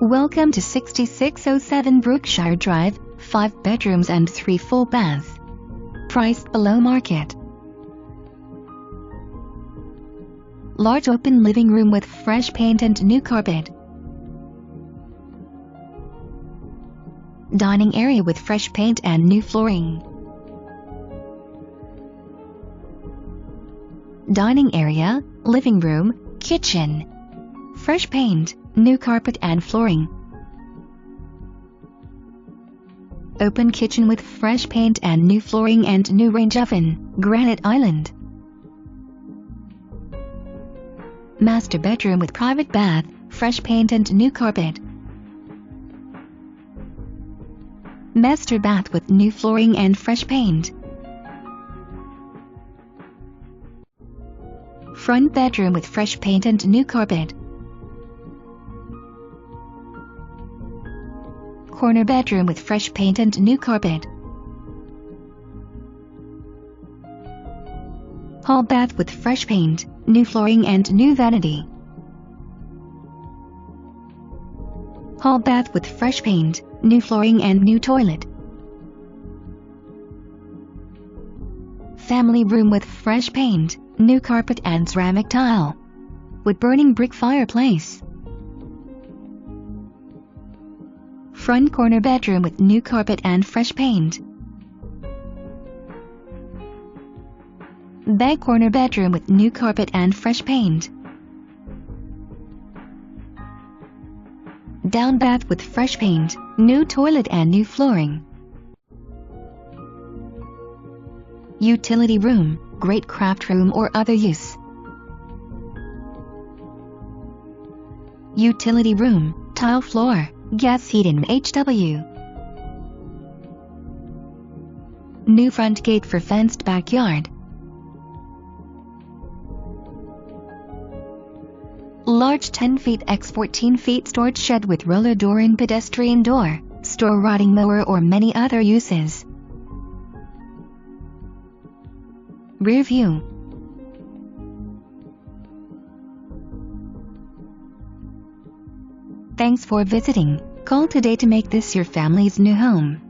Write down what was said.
Welcome to 6607 Brookshire Drive, 5 bedrooms and 3 full baths. Priced below market. Large open living room with fresh paint and new carpet. Dining area with fresh paint and new flooring. Dining area, living room, kitchen. Fresh paint, new carpet and flooring. Open kitchen with fresh paint and new flooring and new range oven, granite island. Master bedroom with private bath, fresh paint and new carpet. Master bath with new flooring and fresh paint. Front bedroom with fresh paint and new carpet. Corner bedroom with fresh paint and new carpet. Hall bath with fresh paint, new flooring and new vanity. Hall bath with fresh paint, new flooring and new toilet. Family room with fresh paint, new carpet and ceramic tile. Wood-burning brick fireplace. Front corner bedroom with new carpet and fresh paint. Back corner bedroom with new carpet and fresh paint. Down bath with fresh paint, new toilet and new flooring. Utility room, great craft room or other use. Utility room, tile floor, gas heat and HW. New front gate for fenced backyard. Large 10 feet x 14 feet storage shed with roller door and pedestrian door, store rotting mower or many other uses. Rear view. Thanks for visiting. Call today to make this your family's new home.